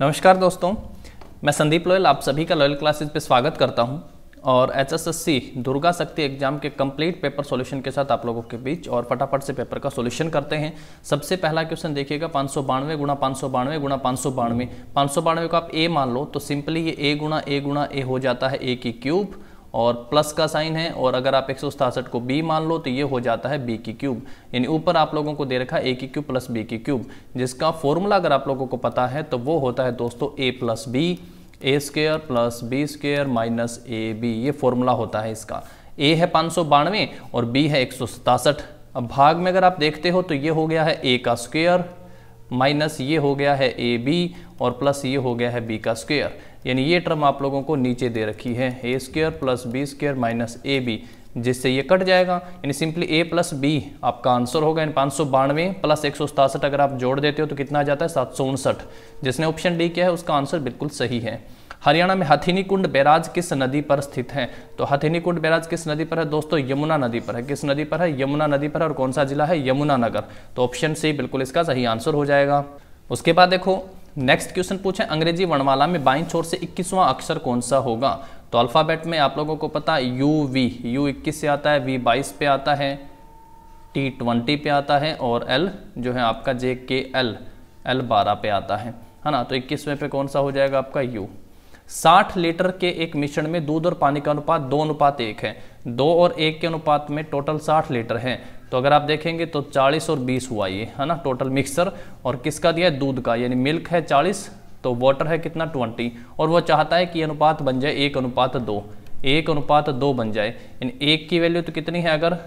नमस्कार दोस्तों, मैं संदीप लोयल आप सभी का लॉयल क्लासेस पे स्वागत करता हूं और एचएसएससी दुर्गा शक्ति एग्जाम के कंप्लीट पेपर सॉल्यूशन के साथ आप लोगों के बीच और फटाफट से पेपर का सॉल्यूशन करते हैं। सबसे पहला क्वेश्चन देखिएगा 592 गुणा 592 गुणा 592। 592 को आप ए मान लो तो सिंपली ये ए गुणा ए हो जाता है ए की क्यूब और प्लस का साइन है, और अगर आप 167 को b मान लो तो ये हो जाता है b की क्यूब। यानी ऊपर आप लोगों को दे रखा है a की क्यूब प्लस b की क्यूब, जिसका फॉर्मूला अगर आप लोगों को पता है तो वो होता है दोस्तों a plus B, A square plus B square minus A B. ये फॉर्मूला होता है इसका। a है 592 और b है 167। अब भाग में अगर आप देखते हो तो ये हो गया है a का स्क्वायर माइनस ये हो गया है ए बी और प्लस ये हो गया है बी का स्क्वायर। यानी ये टर्म आप लोगों को नीचे दे रखी है a square plus B square minus A b, जिससे ये कट जाएगा। यानी सिंपली ए प्लस बी आपका आंसर होगा। यानी 592 प्लस 167 अगर आप जोड़ देते हो तो कितना आ जाता है 759। जिसने ऑप्शन डी किया है उसका आंसर बिल्कुल सही है। हरियाणा में हथिनी कुंड बैराज किस नदी पर स्थित है? तो हथिनी कुंड बैराज किस नदी पर है दोस्तों? यमुना नदी पर है। किस नदी पर है? यमुना नदी पर है। और कौन सा जिला है? यमुनानगर। तो ऑप्शन सी बिल्कुल इसका सही आंसर हो जाएगा। उसके बाद देखो नेक्स्ट क्वेश्चन पूछे, अंग्रेजी वर्णमाला में बाईं छोर से 21वां अक्षर कौन सा होगा? तो अल्फाबेट में आप लोगों को पता है यू 21 से आता है, वी 22 पे आता है, टी 20 पे आता है और एल जो है आपका JKL 12 पे आता है ना। तो 21वें पे कौन सा हो जाएगा आपका यू। 60 लीटर के एक मिश्रण में दूध और पानी का अनुपात 2:1 है। 2 और 1 के अनुपात में टोटल 60 लीटर है। तो अगर आप देखेंगे तो 40 और 20 हुआ ये, है ना, टोटल मिक्सर। और किसका दिया है? दूध का। यानी मिल्क है 40 तो वाटर है कितना 20। और वो चाहता है कि अनुपात बन जाए 1:2, 1:2 बन जाए। यानी 1 की वैल्यू तो कितनी है अगर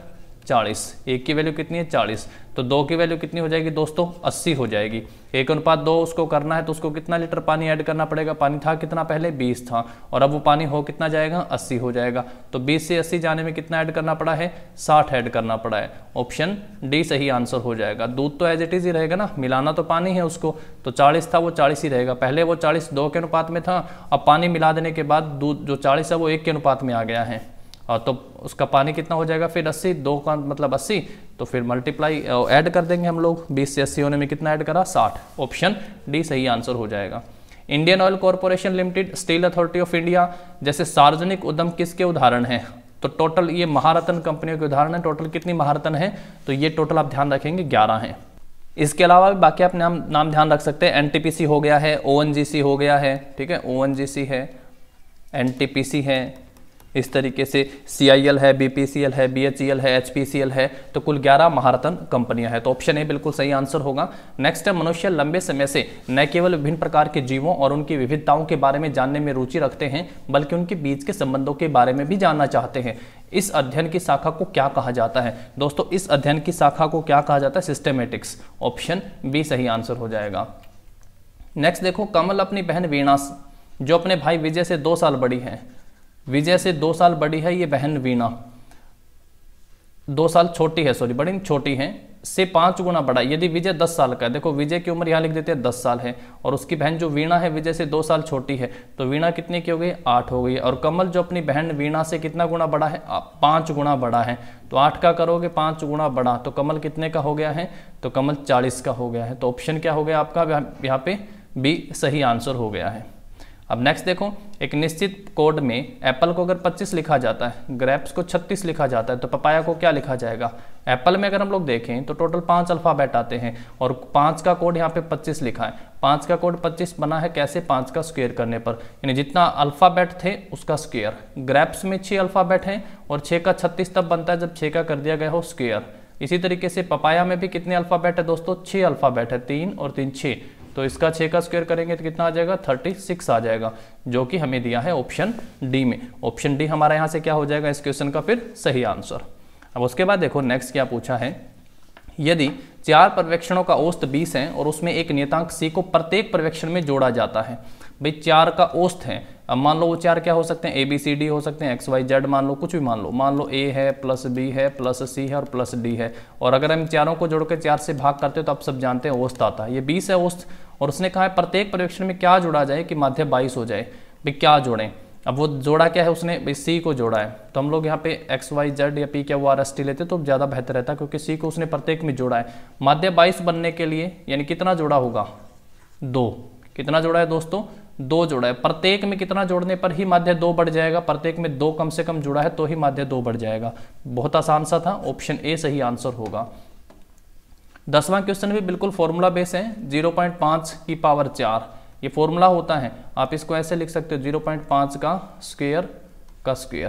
40, 1 की वैल्यू कितनी है 40, तो 2 की वैल्यू कितनी हो जाएगी दोस्तों 80 हो जाएगी। 1:2 उसको करना है तो उसको कितना लीटर पानी ऐड करना पड़ेगा? पानी था कितना पहले 20 था, और अब वो पानी हो कितना जाएगा 80 हो जाएगा। तो 20 से 80 जाने में कितना ऐड करना पड़ा है? 60 ऐड करना पड़ा है। ऑप्शन डी सही आंसर हो जाएगा। दूध तो एज इट इज ही रहेगा ना, मिलाना तो पानी है उसको, तो 40 था वो 40 ही रहेगा। पहले वो 40 2 के अनुपात में था, अब पानी मिला देने के बाद दूध जो 40 है वो 1 के अनुपात में आ गया है। और तो उसका पानी कितना हो जाएगा फिर 80, 2 का मतलब 80, तो फिर मल्टीप्लाई ऐड कर देंगे हम लोग। 20 से 80 होने में कितना ऐड करा 60। ऑप्शन डी सही आंसर हो जाएगा। Indian oil corporation limited, steel authority of India जैसे सार्वजनिक उद्यम किसके उदाहरण हैं? तो टोटल ये महारत्न कंपनियों के उदाहरण है। टोटल कितनी महारत्न है? तो ये टोटल आप ध्यान रखेंगे 11 हैं। इसके अलावा भी बाकी आप नाम ध्यान रख सकते हैं। NTPC हो गया है, ONGC हो गया है, ठीक है, ONGC है, NTPC है, इस तरीके से CIL है, BPCL है, BHEL है, HPCL है। तो कुल 11 महारत्न कंपनियां हैं। तो ऑप्शन ए बिल्कुल सही आंसर होगा। नेक्स्ट है, मनुष्य लंबे समय से न केवल विभिन्न प्रकार के जीवों और उनकी विविधताओं के बारे में जानने में रुचि रखते हैं, बल्कि उनके बीच के संबंधों के बारे में भी जानना चाहते हैं। इस अध्ययन की शाखा को क्या कहा जाता है? दोस्तों इस अध्ययन की शाखा को क्या कहा जाता है? सिस्टेमेटिक्स। ऑप्शन बी सही आंसर हो जाएगा। नेक्स्ट देखो, कमल अपनी बहन वीणा जो अपने भाई विजय से 2 साल बड़ी है, विजय से 2 साल बड़ी है ये बहन वीणा, 2 साल छोटी है, सॉरी बड़ी छोटी है, से 5 गुना बड़ा। यदि विजय 10 साल का है, देखो विजय की उम्र यहाँ लिख देते हैं 10 साल है, और उसकी बहन जो वीणा है विजय से 2 साल छोटी है, तो वीणा कितनी की हो गई? 8 हो गई। और कमल जो अपनी बहन वीणा से कितना गुना बड़ा है? 5 गुना बड़ा है। तो 8 का करोगे 5 गुना बड़ा, तो कमल कितने का हो गया है? तो कमल 40 का हो गया है। तो ऑप्शन क्या हो गया आपका यहाँ पे? बी सही आंसर हो गया है। अब नेक्स्ट देखो, एक निश्चित कोड में एप्पल को अगर 25 लिखा जाता है, ग्रेप्स को 36 लिखा जाता है, तो पपाया को क्या लिखा जाएगा? एप्पल में अगर हम लोग देखें तो टोटल 5 अल्फाबेट आते हैं और 5 का कोड यहाँ पे 25 लिखा है। 5 का कोड 25 बना है कैसे? 5 का स्क्वायर करने पर, यानी जितना अल्फाबेट थे उसका स्क्वायर। ग्रेप्स में 6 अल्फाबेट हैं और 6 का 36 तब बनता है जब 6 का कर दिया गया हो स्क्वायर। इसी तरीके से पपाया में भी कितने अल्फाबेट है दोस्तों? 6 अल्फाबेट है, 3 और 3 6। तो इसका 6 का स्क्वायर करेंगे तो कितना आ जाएगा? 36 आ जाएगा, जो कि हमें दिया है ऑप्शन डी में। ऑप्शन डी हमारा यहाँ से क्या हो जाएगा इस क्वेश्चन का फिर सही आंसर। अब उसके बाद देखो नेक्स्ट क्या पूछा है, यदि 4 पर्यवेक्षणों का औसत 20 है और उसमें एक नियतांक c को प्रत्येक पर्यवेक्षण में जोड़ा जाता है। भाई 4 का औसत है, अब मान लो वो 4 क्या हो सकते हैं? ABCD हो सकते हैं, XYZ मान लो, कुछ भी मान लो A है प्लस B है प्लस C है और प्लस D है। और अगर हम चारों को जोड़ के 4 से भाग करते हो तो आप सब जानते हैं औसत आता है। ये 20 है औसत, और उसने कहा है प्रत्येक पर्यवेक्षण में क्या जोड़ा जाए कि माध्य 22 हो जाए। भाई क्या जोड़ें? अब वो जोड़ा क्या है उसने? भाई C को जोड़ा है, तो हम लोग यहाँ पे XYZ या P क्या वो RST लेते तो ज़्यादा बेहतर रहता, क्योंकि C को उसने प्रत्येक में जोड़ा है। माध्य 22 बनने के लिए यानी कितना जोड़ा होगा? 2। कितना जोड़ा है दोस्तों, 2 जोड़ा है। प्रत्येक में कितना जोड़ने पर ही माध्य 2 बढ़ जाएगा, प्रत्येक में 2 कम से कम जुड़ा है तो ही माध्य 2 बढ़ जाएगा। बहुत आसान सा था, ऑप्शन ए सही आंसर होगा। 10वां क्वेश्चन भी बिल्कुल फॉर्मूला बेस है, 0.5 की पावर 4 ये फॉर्मूला होता है। आप इसको ऐसे लिख सकते हो 0.5 का स्क्वायर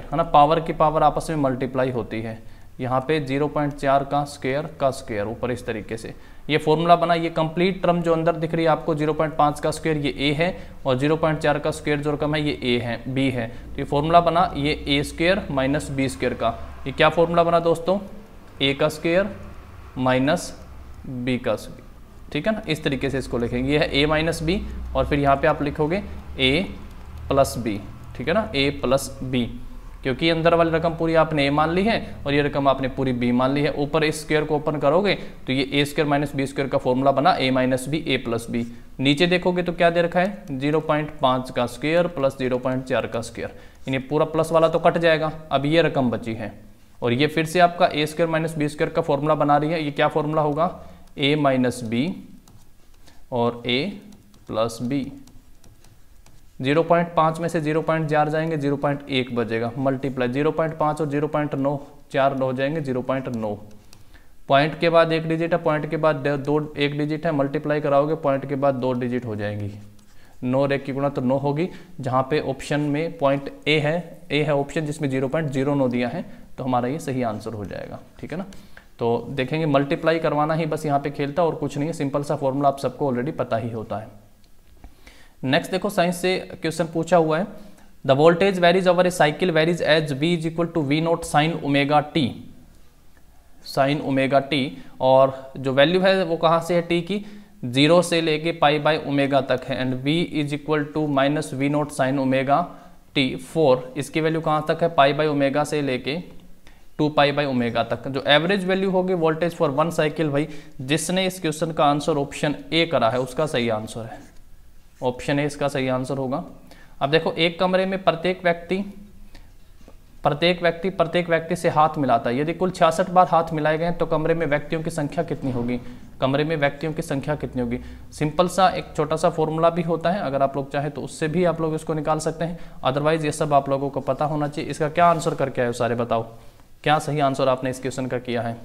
है ना, पावर की पावर आपस में मल्टीप्लाई होती है। यहाँ पे 0.4 का स्क्वायर ऊपर इस तरीके से ये फॉर्मूला बना। ये कंप्लीट टर्म जो अंदर दिख रही है आपको 0.5 का स्क्वायर ये ए है, और 0.4 का स्क्वायर जो रकम है ये ए है, बी है। तो ये फॉर्मूला बना ये ए स्क्वायर माइनस बी स्क्वायर का। ये क्या फॉर्मूला बना दोस्तों, ए का स्क्वायर माइनस बी का स्क्वायर, ठीक है ना। इस तरीके से इसको लिखेंगे, ये है ए माइनस बी, और फिर यहाँ पे आप लिखोगे ए प्लस बी, ठीक है ना, ए प्लस बी, क्योंकि अंदर वाली रकम पूरी आपने ए मान ली है और ये रकम आपने पूरी बी मान ली है। ऊपर इस स्क्वायर को ओपन करोगे तो ये ए स्क्वायर माइनस बी स्क्वायर का फॉर्मूला बना ए माइनस बी ए प्लस बी। नीचे देखोगे तो क्या दे रखा है, 0.5 का स्क्वायर प्लस 0.4 का स्क्वायर, यानी पूरा प्लस वाला तो कट जाएगा, अब ये रकम बची है। और ये फिर से आपका ए स्क्वायर माइनस बी स्क्वायर का फॉर्मूला बना रही है। ये क्या फॉर्मूला होगा, ए माइनस बी और ए प्लस बी। 0.5 में से 0.4 जाएंगे, 0.1 बचेगा, मल्टीप्लाई 0.5 और 0.9 4 हो जाएंगे 0.9। पॉइंट के बाद 1 डिजिट है, पॉइंट के बाद 1 डिजिट है, मल्टीप्लाई कराओगे पॉइंट के बाद 2 डिजिट हो जाएंगी। 9 और 1 की गुणा तो 9 होगी। जहाँ पे ऑप्शन में पॉइंट ए है ऑप्शन जिसमें 0.09 दिया है, तो हमारा ये सही आंसर हो जाएगा, ठीक है ना। तो देखेंगे मल्टीप्लाई करवाना ही बस यहाँ पे खेलता और कुछ नहीं है, सिंपल सा फॉर्मूला आप सबको ऑलरेडी पता ही होता है। नेक्स्ट देखो साइंस से क्वेश्चन पूछा हुआ है, the voltage varies over a cycle varies as v is equal to v not sine omega T, और जो वैल्यू है वो कहाँ से है t की, 0 से लेके पाई बाय ओमेगा तक है, and v is equal to minus V not sine omega T 4, इसकी वैल्यू कहाँ तक है, पाई बाय ओमेगा से लेके 2 पाई बाय ओमेगा तक। जो एवरेज वैल्यू होगी वोल्टेज फॉर 1 साइकिल, भाई जिसने इस क्वेश्चन का आंसर ऑप्शन ए करा है उसका सही आंसर है, ऑप्शन ए इसका सही आंसर होगा। अब देखो एक कमरे में प्रत्येक व्यक्ति से हाथ मिलाता है। यदि कुल 66 बार हाथ मिलाए गए तो कमरे में व्यक्तियों की संख्या कितनी होगी, सिंपल सा एक छोटा सा फॉर्मूला भी होता है, अगर आप लोग चाहे तो उससे भी आप लोग इसको निकाल सकते हैं, अदरवाइज ये सब आप लोगों को पता होना चाहिए। इसका क्या आंसर करके आए हो सारे, बताओ क्या सही आंसर आपने इस क्वेश्चन का किया है।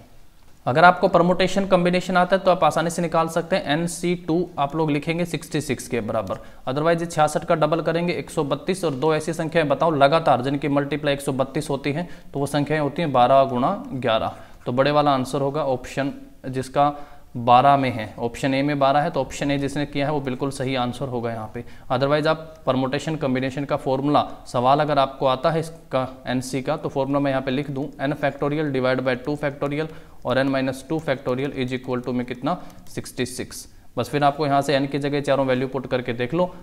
अगर आपको परमुटेशन कॉम्बिनेशन आता है तो आप आसानी से निकाल सकते हैं, NC2 आप लोग लिखेंगे 66 के बराबर, अदरवाइज 66 का डबल करेंगे 132, और 2 ऐसी संख्याएं बताओ लगातार जिनकी मल्टीप्लाई 132 होती हैं, तो वो संख्याएं होती हैं 12 गुणा 11। तो बड़े वाला आंसर होगा ऑप्शन जिसका 12 में है, ऑप्शन ए में 12 है, तो ऑप्शन ए जिसने किया है वो बिल्कुल सही आंसर होगा यहाँ पे। अदरवाइज आप परमुटेशन कॉम्बिनेशन का फॉर्मूला सवाल अगर आपको आता है इसका NC का, तो फॉर्मूला मैं यहाँ पे लिख दूँ n factorial divide by 2 factorial और n minus 2 factorial is equal to में कितना 66। बस फिर आपको यहाँ से n की जगह चारों वैल्यू पुट करके देख लो,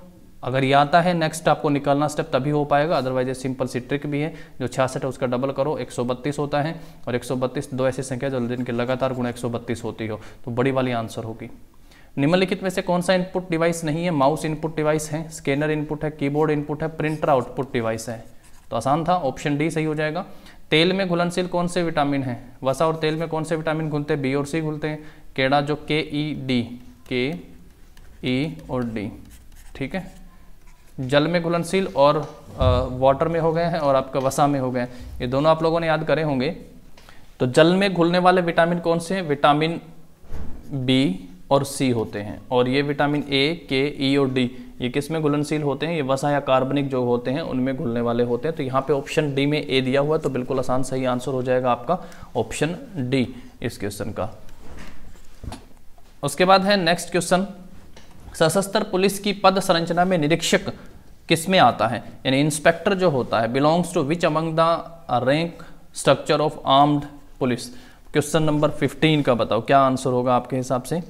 अगर ये आता है नेक्स्ट आपको निकालना स्टेप तभी हो पाएगा, अदरवाइज सिंपल सी ट्रिक भी है, जो 66 है उसका डबल करो 132 होता है, और 132 2 ऐसी संख्या जो जिनके लगातार गुणा 132 होती हो, तो बड़ी वाली आंसर होगी। निम्नलिखित में से कौन सा इनपुट डिवाइस नहीं है, माउस इनपुट डिवाइस है, स्कैनर इनपुट है, कीबोर्ड इनपुट है, प्रिंटर आउटपुट डिवाइस है, तो आसान था, ऑप्शन डी सही हो जाएगा। तेल में घुलनशील कौन से विटामिन है, वसा और तेल में कौन से विटामिन घुलते हैं, बी और सी घुलते हैं, केड़ा जो के ई और डी, ठीक है। जल में घुलनशील और वाटर में हो गए हैं, और आपका वसा में हो गए हैं, ये दोनों आप लोगों ने याद करे होंगे। तो जल में घुलने वाले विटामिन कौन से हैं, विटामिन बी और सी होते हैं, और ये विटामिन ए के ई और डी ये किस में घुलनशील होते हैं, ये वसा या कार्बनिक जो होते हैं उनमें घुलने वाले होते हैं। तो यहाँ पे ऑप्शन डी में ए दिया हुआ है, तो बिल्कुल आसान सही आंसर हो जाएगा आपका ऑप्शन डी इस क्वेश्चन का। उसके बाद है नेक्स्ट क्वेश्चन, सशस्त्र पुलिस की पद संरचना में निरीक्षक किस में आता है, यानी इंस्पेक्टर जो होता है, belongs to which among the rank structure of armed police. Question number 15 का बताओ क्या आंसर होगा आपके हिसाब से।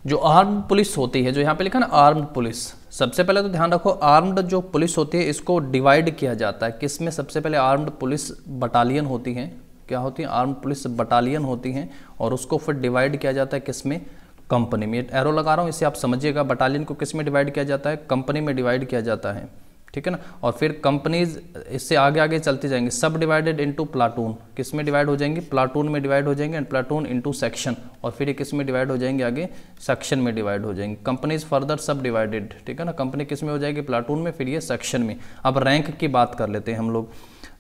जो आर्म्ड पुलिस होती है, जो यहाँ पे लिखा ना आर्म्ड पुलिस, सबसे पहले तो ध्यान रखो आर्म्ड जो पुलिस होती है इसको डिवाइड किया जाता है किस में, सबसे पहले आर्म्ड पुलिस बटालियन होती है, क्या होती है, आर्म्ड पुलिस बटालियन होती हैं, और उसको फिर डिवाइड किया जाता है किस में, कंपनी में। एरो लगा रहा हूँ इससे आप समझिएगा, बटालियन को किस में डिवाइड किया जाता है, कंपनी में डिवाइड किया जाता है, ठीक है ना। और फिर कंपनीज इससे आगे आगे चलती जाएंगी, सब डिवाइडेड इनटू प्लाटून, किस में डिवाइड हो जाएंगी, प्लाटून में डिवाइड हो जाएंगे, एंड प्लाटून इनटू सेक्शन, और फिर ये किस में डिवाइड हो जाएंगे, आगे सेक्शन में डिवाइड हो जाएंगे। कंपनीज फर्दर सब डिवाइडेड, ठीक है ना, कंपनी किस में हो जाएगी, प्लाटून में, फिर ये सेक्शन में। अब रैंक की बात कर लेते हैं हम लोग।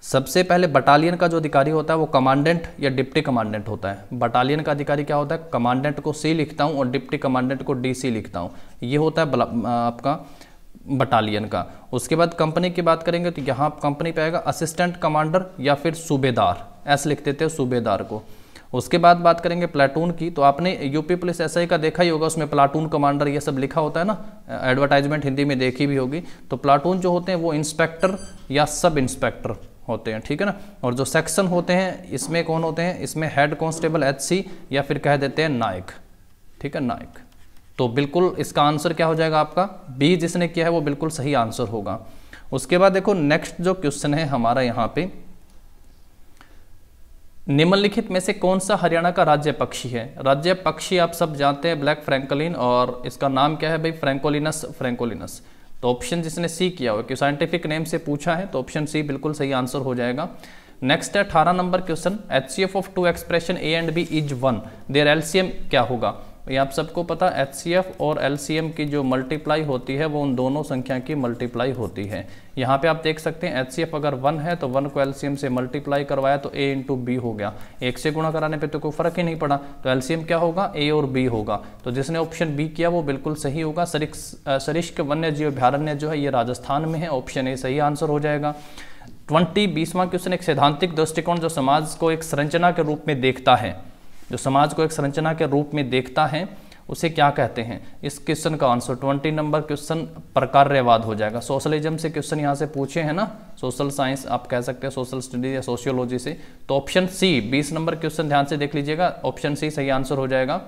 सबसे पहले बटालियन का जो अधिकारी होता है वो कमांडेंट या डिप्टी कमांडेंट होता है। बटालियन का अधिकारी क्या होता है, कमांडेंट को सी लिखता हूँ और डिप्टी कमांडेंट को डीसी लिखता हूँ, ये होता है आपका बटालियन का। उसके बाद कंपनी की बात करेंगे तो यहाँ कंपनी पे आएगा असिस्टेंट कमांडर या फिर सूबेदार, ऐसे लिख देते हैं सूबेदार को। उसके बाद बात करेंगे प्लाटून की, तो आपने यूपी पुलिस एसआई का देखा ही होगा, उसमें प्लाटून कमांडर ये सब लिखा होता है ना, एडवर्टाइजमेंट हिंदी में देखी भी होगी। तो प्लाटून जो होते हैं वो इंस्पेक्टर या सब इंस्पेक्टर होते हैं, ठीक है ना। और जो सेक्शन होते हैं इसमें कौन होते हैं, इसमें हेड कांस्टेबल एचसी या फिर कह देते हैं नायक, ठीक है, नायक। तो बिल्कुल इसका आंसर क्या हो जाएगा आपका, बी जिसने किया है वो बिल्कुल सही आंसर होगा। उसके बाद देखो नेक्स्ट जो क्वेश्चन है हमारा यहाँ पे, निम्नलिखित में से कौन सा हरियाणा का राज्य पक्षी है। राज्य पक्षी आप सब जानते हैं ब्लैक फ्रैंकोलिन, और इसका नाम क्या है भाई, फ्रैंकोलिनस फ्रैंकोलिनस। तो ऑप्शन जिसने सी किया हो कि साइंटिफिक नेम से पूछा है तो ऑप्शन सी बिल्कुल सही आंसर हो जाएगा। नेक्स्ट है 18 number question, HCF of two expression A and B is 1, their LCM क्या होगा। ये आप सबको पता, HCF और LCM की जो मल्टीप्लाई होती है वो उन दोनों संख्या की मल्टीप्लाई होती है। यहाँ पे आप देख सकते हैं HCF अगर 1 है तो 1 को LCM से मल्टीप्लाई करवाया तो A इंटू बी हो गया, 1 से गुणा कराने पे तो कोई फर्क ही नहीं पड़ा, तो LCM क्या होगा, A और B होगा। तो जिसने ऑप्शन बी किया वो बिल्कुल सही होगा। सरिस्क वन्य जीव अभ्यारण्य जो है ये राजस्थान में है, ऑप्शन ए सही आंसर हो जाएगा। 20वां क्वेश्चन, एक सैद्धांतिक दृष्टिकोण जो समाज को एक संरचना के रूप में देखता है, जो समाज को एक संरचना के रूप में देखता है उसे क्या कहते हैं। इस क्वेश्चन का आंसर 20 नंबर क्वेश्चन प्रकार्यवाद हो जाएगा। सोशलिज्म से क्वेश्चन यहाँ से पूछे हैं ना, सोशल साइंस आप कह सकते हैं, सोशल स्टडीज या सोशियोलॉजी से, तो ऑप्शन सी 20 नंबर क्वेश्चन ध्यान से देख लीजिएगा, ऑप्शन सी सही आंसर हो जाएगा।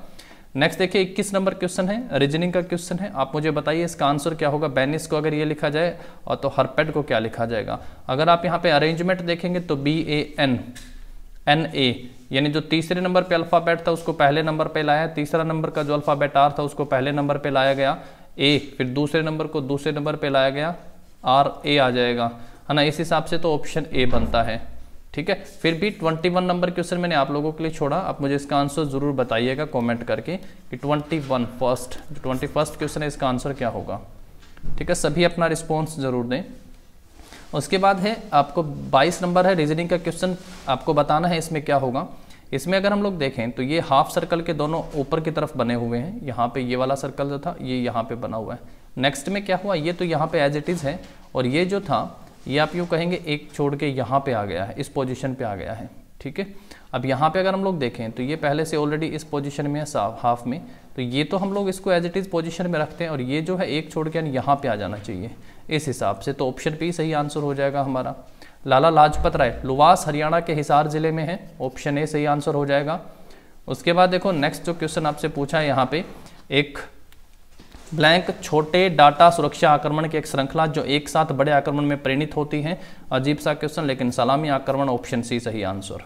नेक्स्ट देखिए 21 नंबर क्वेश्चन है, रीजनिंग का क्वेश्चन है। आप मुझे बताइए इसका आंसर क्या होगा। बेनिस को अगर ये लिखा जाए और तो हर्पेट को क्या लिखा जाएगा। अगर आप यहाँ पे अरेंजमेंट देखेंगे तो BANNA, यानी जो तीसरे नंबर पे अल्फाबेट था उसको पहले नंबर पे लाया, तीसरा नंबर का जो अल्फाबेट आर था उसको पहले नंबर पे लाया गया, ए, फिर दूसरे नंबर को दूसरे नंबर पे लाया गया, RA आ जाएगा, है ना। इस हिसाब से तो ऑप्शन ए बनता है, ठीक है। फिर भी 21 नंबर क्वेश्चन मैंने आप लोगों के लिए छोड़ा, आप मुझे इसका आंसर जरूर बताइएगा कमेंट करके कि 21st क्वेश्चन है इसका आंसर क्या होगा, ठीक है। सभी अपना रिस्पॉन्स जरूर दें। उसके बाद है आपको 22 नंबर है रीजनिंग का क्वेश्चन, आपको बताना है इसमें क्या होगा। इसमें अगर हम लोग देखें तो ये हाफ सर्कल के दोनों ऊपर की तरफ बने हुए हैं, यहाँ पे ये वाला सर्कल जो था ये यहाँ पे बना हुआ है। नेक्स्ट में क्या हुआ, ये तो यहाँ पे एज इट इज़ है, और ये जो था ये आप यूँ कहेंगे एक छोड़ के यहाँ पे आ गया है, इस पोजीशन पे आ गया है, ठीक है। अब यहाँ पे अगर हम लोग देखें तो ये पहले से ऑलरेडी इस पोजीशन में है हाफ में, तो ये तो हम लोग इसको एज इट इज़ पोजीशन में रखते हैं, और ये जो है एक छोड़ के यहाँ पे आ जाना चाहिए इस हिसाब से, तो ऑप्शन बी सही आंसर हो जाएगा हमारा। लाला लाजपत राय, लुवास हरियाणा के हिसार जिले में है, ऑप्शन ए सही आंसर हो जाएगा। उसके बाद देखो नेक्स्ट जो क्वेश्चन आपसे पूछा है यहाँ पे, एक ब्लैंक छोटे डाटा सुरक्षा आक्रमण की एक श्रृंखला जो एक साथ बड़े आक्रमण में परिणित होती है। अजीब सा क्वेश्चन, लेकिन सलामी आक्रमण, ऑप्शन सी सही आंसर।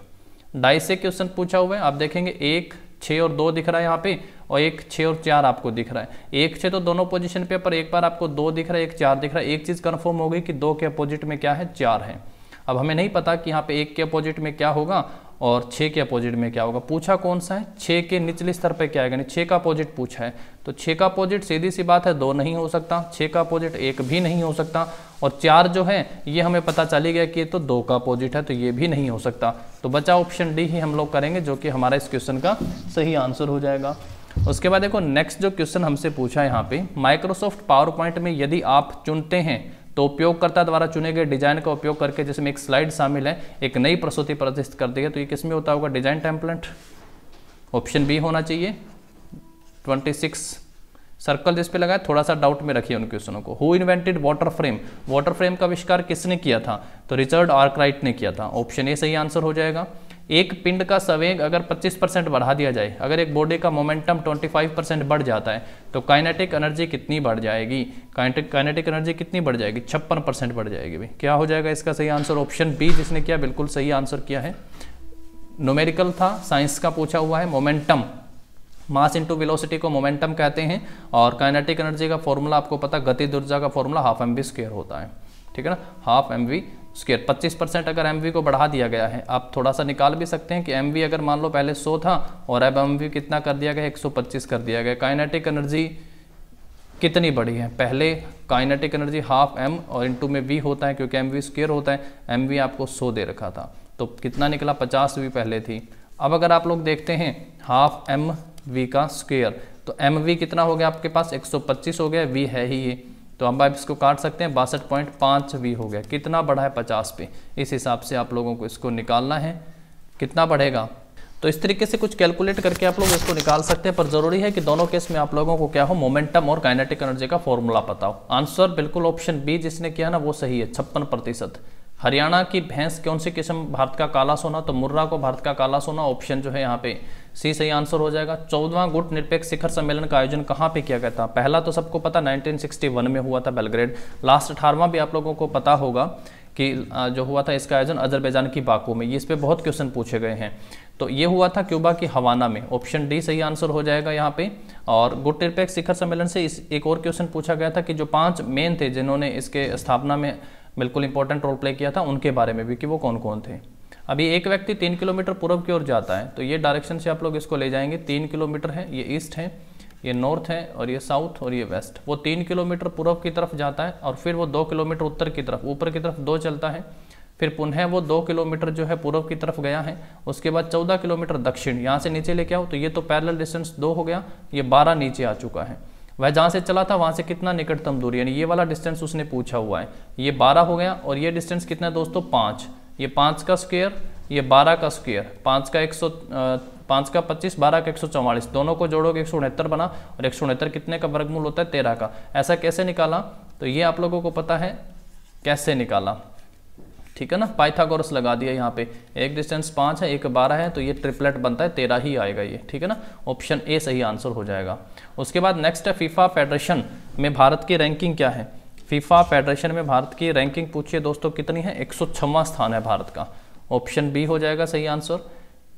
डाइस से क्वेश्चन पूछा हुआ है, आप देखेंगे 1, 6 और 2 दिख रहा है यहाँ पे, और 1, 6 और 4 आपको दिख रहा है। 1, 6 तो दोनों पोजीशन पे, पर एक बार आपको 2 दिख रहा है, 1, 4 दिख रहा है। एक चीज़ कंफर्म हो गई कि 2 के अपोजिट में क्या है, 4 है। अब हमें नहीं पता कि यहाँ पे 1 के अपोजिट में क्या होगा और 6 के अपोजिट में क्या होगा। पूछा कौन सा है, 6 के निचले स्तर पे क्या आएगा, यानी 6 का अपोजिट पूछा है, तो 6 का अपोजिट सीधी सी बात है 2 नहीं हो सकता, 6 का अपोजिट 1 भी नहीं हो सकता, और 4 जो है ये हमें पता चल ही गया कि ये तो 2 का अपोजिट है, तो ये भी नहीं हो सकता। तो बचा ऑप्शन डी ही हम लोग करेंगे, जो कि हमारा इस क्वेश्चन का सही आंसर हो जाएगा। उसके बाद देखो नेक्स्ट जो क्वेश्चन हमसे पूछा है यहाँ पे, माइक्रोसॉफ्ट पावर पॉइंट में यदि आप चुनते हैं तो उपयोगकर्ता द्वारा चुने गए डिजाइन का उपयोग करके, जिसमें एक स्लाइड शामिल है, एक नई प्रस्तुति प्रदर्शित कर दी है, तो ये किसमें होता होगा, डिजाइन टेम्पलेट, ऑप्शन बी होना चाहिए। 26 सर्कल जिस पे लगा है, थोड़ा सा डाउट में रखिए उन क्वेश्चनों को। Who invented water frame, water frame का आविष्कार किसने किया था, तो रिचर्ड आर्कराइट ने किया था, ऑप्शन ए सही आंसर हो जाएगा। एक पिंड का संवेग अगर 25% बढ़ा दिया जाए, अगर एक बॉडी का मोमेंटम 25% बढ़ जाता है तो काइनेटिक एनर्जी कितनी बढ़ जाएगी, काइनेटिक एनर्जी कितनी बढ़ जाएगी, 56% बढ़ जाएगी। भाई क्या हो जाएगा इसका सही आंसर, ऑप्शन बी जिसने किया बिल्कुल सही आंसर किया है। न्यूमेरिकल था, साइंस का पूछा हुआ है। मोमेंटम, मास इंटू वेलोसिटी को मोमेंटम कहते हैं, और काइनेटिक एनर्जी का फॉर्मूला आपको पता, गतिज ऊर्जा का फॉर्मूला 12mv² होता है। ठीक है ना, हाफ mv स्क्वायर। 25% अगर mv को बढ़ा दिया गया है, आप थोड़ा सा निकाल भी सकते हैं कि mv अगर मान लो पहले 100 था और अब mv कितना कर दिया गया, 125 कर दिया गया। काइनेटिक एनर्जी कितनी बड़ी है, पहले काइनेटिक एनर्जी हाफ m और इनटू में v होता है क्योंकि mv स्क्वायर होता है, mv आपको 100 दे रखा था तो कितना निकला, 50v पहले थी। अब अगर आप लोग देखते हैं हाफ mv का स्क्वायर तो mv कितना हो गया आपके पास, 125 हो गया, v है ही ये, तो अब आप इसको काट सकते हैं, 62.5v हो गया। कितना बढ़ा है, 50 पे। इस हिसाब से आप लोगों को इसको निकालना है, कितना बढ़ेगा। तो इस तरीके से कुछ कैलकुलेट करके आप लोग इसको निकाल सकते हैं, पर जरूरी है कि दोनों केस में आप लोगों को क्या हो, मोमेंटम और काइनेटिक एनर्जी का फॉर्मूला पता हो। आंसर बिल्कुल ऑप्शन बी जिसने किया ना वो सही है, 56%। हरियाणा की भैंस कौन सी किस्म, भारत का काला सोना, तो मुर्रा को भारत का काला सोना, ऑप्शन जो है यहाँ पे सी सही आंसर हो जाएगा। 14वां गुट निरपेक्ष शिखर सम्मेलन का आयोजन कहाँ पे किया गया था, पहला तो सबको पता 1961 में हुआ था बेलग्रेड। लास्ट 18वां भी आप लोगों को पता होगा कि जो हुआ था इसका आयोजन अजरबैजान की बाकू में। ये इस पे बहुत क्वेश्चन पूछे गए हैं, तो ये हुआ था क्यूबा की हवाना में, ऑप्शन डी सही आंसर हो जाएगा यहाँ पे। और गुट निरपेक्ष शिखर सम्मेलन से एक और क्वेश्चन पूछा गया था कि जो 5 मेन थे जिन्होंने इसके स्थापना में बिल्कुल इंपॉर्टेंट रोल प्ले किया था, उनके बारे में भी कि वो कौन कौन थे। अभी एक व्यक्ति 3 किलोमीटर पूर्व की ओर जाता है, तो ये डायरेक्शन से आप लोग इसको ले जाएंगे। 3 किलोमीटर है, ये ईस्ट है, ये नॉर्थ है, और ये साउथ और ये वेस्ट। वो 3 किलोमीटर पूर्व की तरफ जाता है और फिर वो 2 किलोमीटर उत्तर की तरफ, ऊपर की तरफ 2 चलता है, फिर पुनः वो 2 किलोमीटर जो है पूर्व की तरफ गया है। उसके बाद 14 किलोमीटर दक्षिण, यहाँ से नीचे लेके आओ, तो ये तो पैरेलल डिस्टेंस 2 हो गया, ये 12 नीचे आ चुका है। वह जहाँ से चला था वहाँ से कितना निकटतम दूरी, यानी ये वाला डिस्टेंस उसने पूछा हुआ है, ये 12 हो गया। और ये डिस्टेंस कितना है दोस्तों, 5, ये 5 का स्क्वायर, ये 12 का स्क्वायर, 5 का 25, 12 का 144, दोनों को जोड़ोगे 169 बना, और 169 कितने का वर्गमूल होता है, 13 का। ऐसा कैसे निकाला, तो ये आप लोगों को पता है कैसे निकाला, ठीक है ना, पाइथागोरस लगा दिया यहाँ पे। एक डिस्टेंस 5 है, एक 12 है, तो ये ट्रिपलेट बनता है, 13 ही आएगा ये, ठीक है ना, ऑप्शन ए सही आंसर हो जाएगा। उसके बाद नेक्स्ट है फीफा फेडरेशन में भारत की रैंकिंग क्या है। फीफा फेडरेशन में भारत की रैंकिंग पूछिए दोस्तों कितनी है, 106वां स्थान है भारत का, ऑप्शन बी हो जाएगा सही आंसर।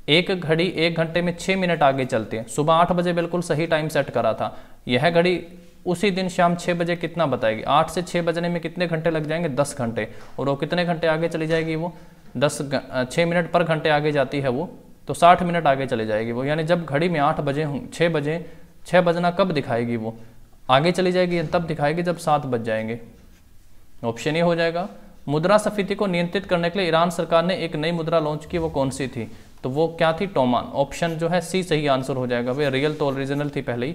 एक घड़ी 1 घंटे में 6 मिनट आगे चलती है, सुबह 8 बजे बिल्कुल सही टाइम सेट करा था, यह घड़ी उसी दिन शाम 6 बजे कितना बताएगी, 8 से 6 बजने में कितने घंटे लग जाएंगे, 10 घंटे, और वो कितने घंटे आगे चली जाएगी, वो 6 मिनट पर घंटे आगे जाती है वो, तो 60 मिनट आगे चली जाएगी वो। यानी जब घड़ी में 8 बजे 6 बजना कब दिखाएगी, वो आगे चली जाएगी तब दिखाएगी जब 7 बज जाएंगे, ऑप्शन ए हो जाएगा। मुद्रास्फीति को नियंत्रित करने के लिए ईरान सरकार ने एक नई मुद्रा लॉन्च की, वो कौन सी थी, तो वो क्या थी, टोमान, ऑप्शन जो है सी सही आंसर हो जाएगा। भाई रियल तो ओरिजिनल थी पहले ही,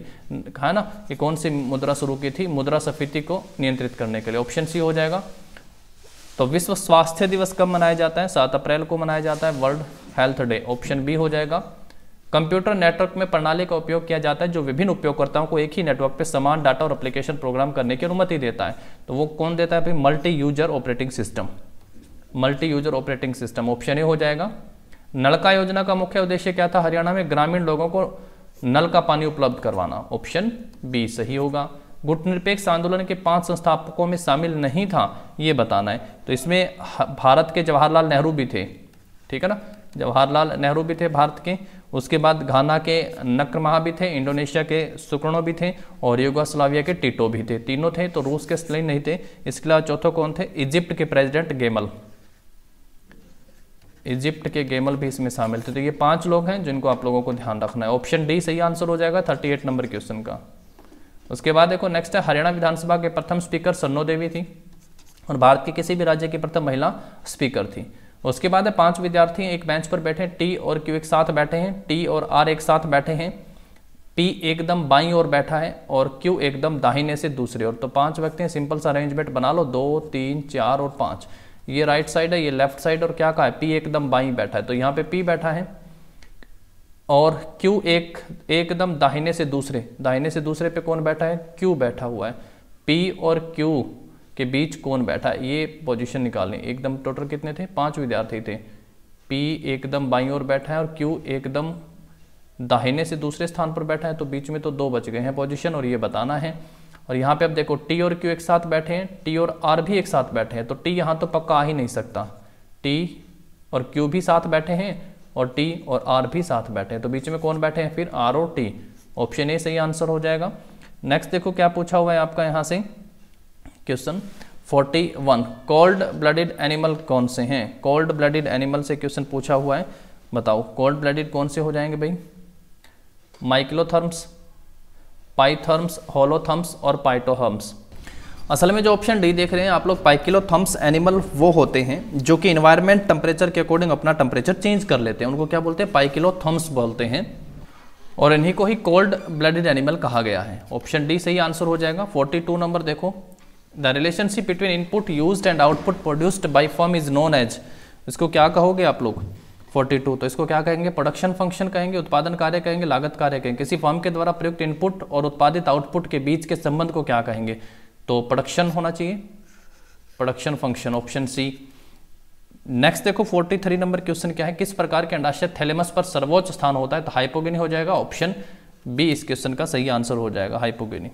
है ना, कि कौन सी मुद्रा शुरू की थी मुद्रास्फीति को नियंत्रित करने के लिए, ऑप्शन सी हो जाएगा। तो विश्व स्वास्थ्य दिवस कब मनाया जाता है, 7 अप्रैल को मनाया जाता है, world health day, option B हो जाएगा। कंप्यूटर नेटवर्क में प्रणाली का उपयोग किया जाता है जो विभिन्न उपयोगकर्ताओं को एक ही नेटवर्क पर समान डाटा और एप्लीकेशन प्रोग्राम करने की अनुमति देता है, तो वो कौन देता है, भाई multi user operating system, multi user operating system, option A हो जाएगा। नलका योजना का मुख्य उद्देश्य क्या था, हरियाणा में ग्रामीण लोगों को नल का पानी उपलब्ध करवाना, ऑप्शन बी सही होगा। गुट निरपेक्ष आंदोलन के 5 संस्थापकों में शामिल नहीं था, ये बताना है, तो इसमें भारत के जवाहरलाल नेहरू भी थे, ठीक है ना, जवाहरलाल नेहरू भी थे भारत के। उसके बाद घाना के नक्रमहा भी थे, इंडोनेशिया के सुकर्णो भी थे, और युगोस्लाविया के टिटो भी थे, तीनों थे। तो रूस के स्टालिन नहीं थे। इसके अलावा चौथों कौन थे, इजिप्ट के प्रेसिडेंट गेमल, इजिप्ट के गेमल भी इसमें शामिल थे। तो ये 5 लोग हैं जिनको आप लोगों को ध्यान रखना है, ऑप्शन डी सही आंसर हो जाएगा 38 नंबर क्वेश्चन का। उसके बाद देखो नेक्स्ट है, हरियाणा विधानसभा के प्रथम स्पीकर सन्नो देवी थी, और भारत के किसी भी राज्य की प्रथम महिला स्पीकर थी। उसके बाद है 5 विद्यार्थी एक बेंच पर बैठे, टी और क्यू एक साथ बैठे हैं, टी और आर एक साथ बैठे हैं, पी एकदम बाईं ओर बैठा है और क्यू एकदम दाहिने से दूसरी ओर। तो 5 व्यक्ति हैं, सिंपल सा अरेंजमेंट बना लो, 2 3 4 और 5। ये राइट साइड है, ये लेफ्ट साइड, और क्या कहा है, पी एकदम बाईं बैठा है, तो यहाँ पे पी बैठा है, और क्यू एकदम दाहिने से दूसरे पे कौन बैठा है, क्यू बैठा हुआ है। पी और क्यू के बीच कौन बैठा है, ये पोजीशन निकालनी। एकदम टोटल कितने थे, 5 विद्यार्थी थे। पी एकदम बाईं ओर बैठा है और क्यू एकदम दाहिने से दूसरे स्थान पर बैठा है, तो बीच में तो 2 बच गए हैं पोजीशन, और ये बताना है। और यहाँ पे अब देखो टी और क्यू एक साथ बैठे हैं, टी और आर भी एक साथ बैठे हैं, तो टी यहाँ तो पक्का आ ही नहीं सकता। टी और क्यू भी साथ बैठे हैं और टी और आर भी साथ बैठे हैं, तो बीच में कौन बैठे हैं फिर, आर और टी, ऑप्शन ए सही आंसर हो जाएगा। नेक्स्ट देखो क्या पूछा हुआ है आपका यहाँ से क्वेश्चन, 41 कोल्ड ब्लडेड एनिमल कौन से हैं? कोल्ड ब्लडेड एनिमल से क्वेश्चन पूछा हुआ है, बताओ कोल्ड ब्लडेड कौन से हो जाएंगे भाई? माइक्लोथर्म्स, पाइथर्म्स, होलोथर्म्स और पाइटोहर्म्स। असल में जो ऑप्शन डी देख रहे हैं आप लोग, पाइकिलोथर्म्स एनिमल वो होते हैं जो कि इन्वायरमेंट टेम्परेचर के अकॉर्डिंग अपना टेम्परेचर चेंज कर लेते हैं, उनको क्या बोलते हैं? पाइकिलोथर्म्स बोलते हैं, और इन्हीं को ही कोल्ड ब्लडेड एनिमल कहा गया है। ऑप्शन डी सही आंसर हो जाएगा। 42 नंबर देखो, the relationship between input used and output produced by firm is known as, इसको क्या कहोगे आप लोग? 42, तो इसको क्या कहेंगे? प्रोडक्शन फंक्शन कहेंगे, उत्पादन कार्य कहेंगे, लागत कार्य कहेंगे। किसी फर्म के द्वारा प्रयुक्त इनपुट और उत्पादित आउटपुट के बीच के संबंध को क्या कहेंगे? तो प्रोडक्शन होना चाहिए, production function, option C. Next देखो 43 नंबर क्वेश्चन क्या है? किस प्रकार के अंडाशय थैलेमस पर सर्वोच्च स्थान होता है? तो हाइपोगेनी हो जाएगा, ऑप्शन बी इस क्वेश्चन का सही आंसर हो जाएगा, हाइपोगेनी।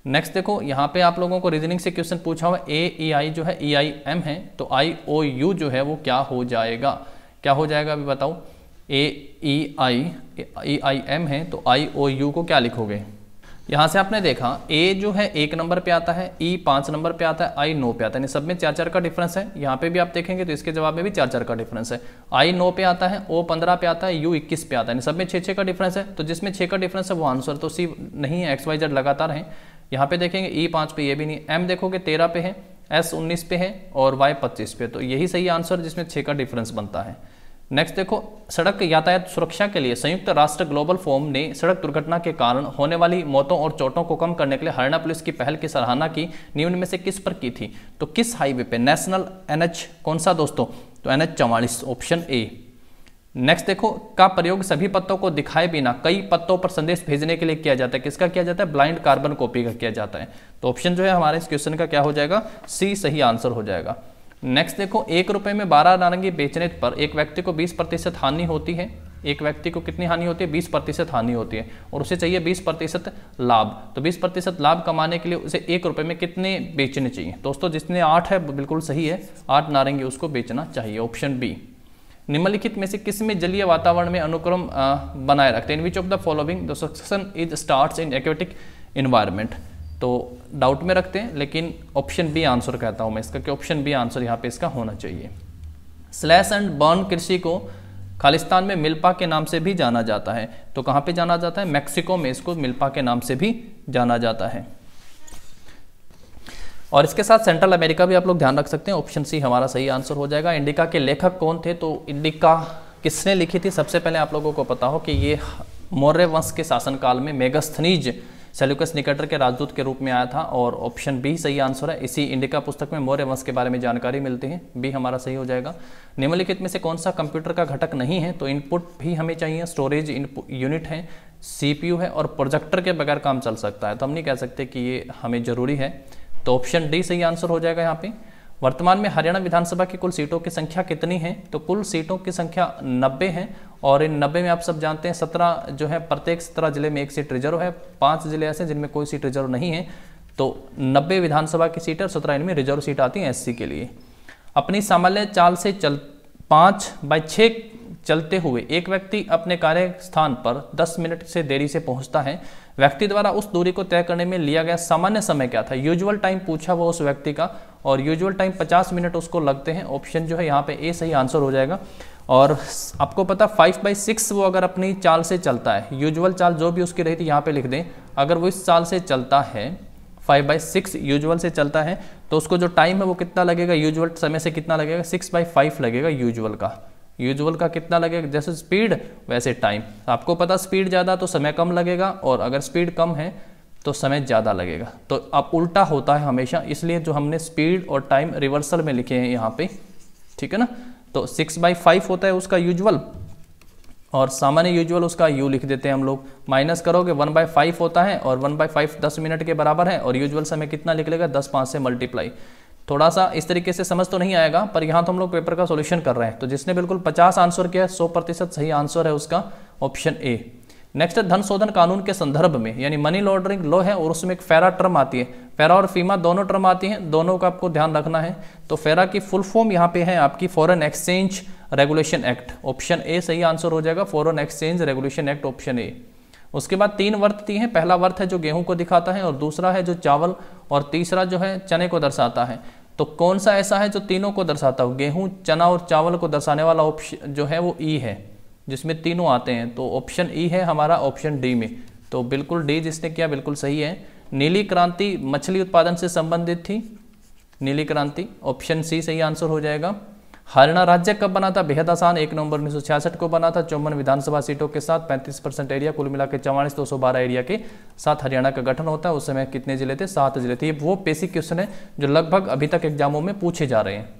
नेक्स्ट देखो यहाँ पे आप लोगों को रीजनिंग से क्वेश्चन पूछा हुआ, ए ई आई जो है ई आई एम है, तो आई ओ यू जो है वो क्या हो जाएगा? क्या हो जाएगा अभी बताओ? ए ई आई एम है, तो आई ओ यू को क्या लिखोगे? यहाँ से आपने देखा ए जो है 1 नंबर पे आता है, ई 5 नंबर पे आता है, आई 9 पे आता है, सब में 4-4 का डिफरेंस है। यहाँ पे भी आप देखेंगे तो इसके जवाब में भी 4-4 का डिफरेंस है। आई 9 पे आता है, ओ 15 पे आता है, यू 21 पे आता है, सब में 6-6 का डिफरेंस है। तो जिसमें 6 का डिफरेंस है वो आंसर तो सी नहीं है, XYZ लगातार है। यहाँ पे देखेंगे ई 5 पे, ये भी नहीं। एम देखोगे 13 पे है, एस 19 पे है और वाई 25 पे, तो यही सही आंसर जिसमें 6 का डिफरेंस बनता है। नेक्स्ट देखो, सड़क यातायात सुरक्षा के लिए संयुक्त राष्ट्र ग्लोबल फोरम ने सड़क दुर्घटना के कारण होने वाली मौतों और चोटों को कम करने के लिए हरियाणा पुलिस की पहल की सराहना की निम्न में से किस पर की थी? तो किस हाईवे पे? नेशनल NH कौन सा दोस्तों? तो NH 44, ऑप्शन ए। नेक्स्ट देखो, का प्रयोग सभी पत्तों को दिखाए बिना कई पत्तों पर संदेश भेजने के लिए किया जाता है? किसका किया जाता है? ब्लाइंड कार्बन कॉपी का किया जाता है। तो ऑप्शन जो है हमारे इस क्वेश्चन का क्या हो जाएगा? सी सही आंसर हो जाएगा। नेक्स्ट देखो, 1 रुपए में 12 नारंगी बेचने पर एक व्यक्ति को 20% हानि होती है। एक व्यक्ति को कितनी हानि होती है? 20% हानि होती है, और उसे चाहिए 20% लाभ। तो 20% लाभ कमाने के लिए उसे 1 रुपए में कितने बेचने चाहिए? दोस्तों जिसने 8 है बिल्कुल सही है, 8 नारंगी उसको बेचना चाहिए, ऑप्शन बी। निम्नलिखित में से किस में जलीय वातावरण में अनुक्रम बनाए रखते हैं? In which of the following the succession is starts in aquatic environment? तो डाउट में रखते हैं, लेकिन ऑप्शन बी आंसर कहता हूं मैं इसका, कि ऑप्शन बी आंसर यहाँ पे इसका होना चाहिए। स्लैश एंड बर्न कृषि को खालिस्तान में मिल्पा के नाम से भी जाना जाता है। तो कहाँ पे जाना जाता है? मैक्सिको में इसको मिल्पा के नाम से भी जाना जाता है। और इसके साथ सेंट्रल अमेरिका भी आप लोग ध्यान रख सकते हैं, ऑप्शन सी हमारा सही आंसर हो जाएगा। इंडिका के लेखक कौन थे? तो इंडिका किसने लिखी थी? सबसे पहले आप लोगों को पता हो कि ये मौर्य वंश के शासनकाल में मेगास्थनीज सेल्यूकस निकेटर के राजदूत के रूप में आया था, और ऑप्शन बी सही आंसर है। इसी इंडिका पुस्तक में मौर्य वंश के बारे में जानकारी मिलती है, बी हमारा सही हो जाएगा। निम्नलिखित में से कौन सा कंप्यूटर का घटक नहीं है? तो इनपुट भी हमें चाहिए, स्टोरेज यूनिट है, CPU है, और प्रोजेक्टर के बगैर काम चल सकता है, तो हम नहीं कह सकते कि ये हमें जरूरी है। तो ऑप्शन डी सही आंसर हो जाएगा यहाँ पे। वर्तमान में हरियाणा विधानसभा की कुल सीटों की संख्या कितनी है? तो कुल सीटों की संख्या 90 है, और इन 90 में आप सब जानते हैं 17 जो है, प्रत्येक 17 जिले में 1 सीट रिजर्व है, 5 जिले ऐसे जिनमें कोई सीट रिजर्व नहीं है। तो 90 विधानसभा की सीट है, 17 इनमें रिजर्व सीट आती है SC के लिए। अपनी सामान्य चाल से 5/6 चलते हुए एक व्यक्ति अपने कार्यस्थान पर 10 मिनट से देरी से पहुंचता है। व्यक्ति द्वारा उस दूरी को तय करने में लिया गया सामान्य समय क्या था? यूजुअल टाइम पूछा वो उस व्यक्ति का, और यूजुअल टाइम 50 मिनट उसको लगते हैं। ऑप्शन जो है यहाँ पे ए सही आंसर हो जाएगा। और आपको पता 5/6 वो अगर अपनी चाल से चलता है, यूजुअल चाल जो भी उसकी रही थी यहाँ पे लिख दें, अगर वो इस चाल से चलता है 5/6 यूजुअल से चलता है, तो उसको जो टाइम है वो कितना लगेगा? यूजुअल समय से कितना लगेगा? 6/5 लगेगा यूजुअल का। यूजुअल का कितना लगेगा? जैसे स्पीड वैसे टाइम। आपको पता स्पीड ज़्यादा तो समय कम लगेगा, और अगर स्पीड कम है तो समय ज़्यादा लगेगा। तो अब उल्टा होता है हमेशा, इसलिए जो हमने स्पीड और टाइम रिवर्सल में लिखे हैं यहाँ पे, ठीक है ना। तो 6/5 होता है उसका यूजुअल, और सामान्य यूजुअल उसका यू लिख देते हैं हम लोग। माइनस करोगे 1/5 होता है, और 1/5 10 मिनट के बराबर है, और यूजुअल समय कितना निकलेगा? 10 5 से मल्टीप्लाई। थोड़ा सा इस तरीके से समझ तो नहीं आएगा, पर यहाँ तो हम लोग पेपर का सॉल्यूशन कर रहे हैं। तो जिसने बिल्कुल 50 आंसर किया है, 100% सही आंसर है उसका, ऑप्शन ए। नेक्स्ट, धन शोधन कानून के संदर्भ में, यानी मनी लॉन्ड्रिंग लॉ है, और उसमें एक फेरा टर्म आती है। फेरा और फीमा दोनों टर्म आती हैं, दोनों का आपको ध्यान रखना है। तो फेरा की फुल फॉर्म यहाँ पे है आपकी foreign exchange regulation act, option A सही आंसर हो जाएगा, foreign exchange regulation act, option A. उसके बाद 3 वर्त दिए हैं, पहला वर्त है जो गेहूं को दिखाता है और दूसरा है जो चावल और तीसरा जो है चने को दर्शाता है। तो कौन सा ऐसा है जो तीनों को दर्शाता हो? गेहूं, चना और चावल को दर्शाने वाला ऑप्शन जो है वो ई है, जिसमें तीनों आते हैं। तो ऑप्शन ई है हमारा ऑप्शन डी में। तो बिल्कुल डी जिसने किया बिल्कुल सही है। नीली क्रांति मछली उत्पादन से संबंधित थी, नीली क्रांति, ऑप्शन सी सही आंसर हो जाएगा। हरियाणा राज्य कब बना था? बेहद आसान, 1 नवंबर 1966 को बना था। 54 विधानसभा सीटों के साथ 35% एरिया, कुल मिला के 44,212 एरिया के साथ हरियाणा का गठन होता है। उस समय कितने जिले थे? 7 जिले थे। ये वो बेसिक क्वेश्चन है जो लगभग अभी तक एग्जामों में पूछे जा रहे हैं।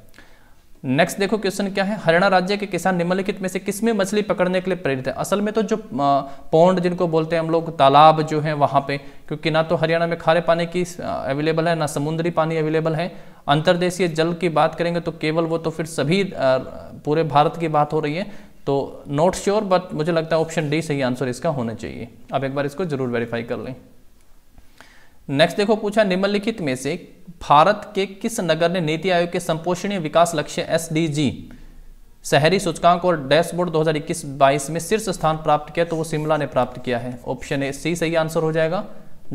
नेक्स्ट देखो क्वेश्चन क्या है, हरियाणा राज्य के किसान निम्नलिखित में से किसमें मछली पकड़ने के लिए प्रेरित है? असल में तो जो पौंड जिनको बोलते हैं हम लोग, तालाब जो है वहां पे, क्योंकि ना तो हरियाणा में खारे पानी की अवेलेबल है ना समुद्री पानी अवेलेबल है। अंतर्देशीय जल की बात करेंगे तो केवल वो तो फिर सभी पूरे भारत की बात हो रही है। तो नॉट श्योर, बट मुझे लगता है ऑप्शन डी सही आंसर इसका होना चाहिए। अब एक बार इसको जरूर वेरीफाई कर लें। नेक्स्ट देखो पूछा, निम्नलिखित में से भारत के किस नगर ने नीति आयोग के संपोषणीय विकास लक्ष्य SDG शहरी सूचकांक और डैशबोर्ड 2021-22 में शीर्ष स्थान प्राप्त किया? तो वो शिमला ने प्राप्त किया है। ऑप्शन ए सी सही आंसर हो जाएगा।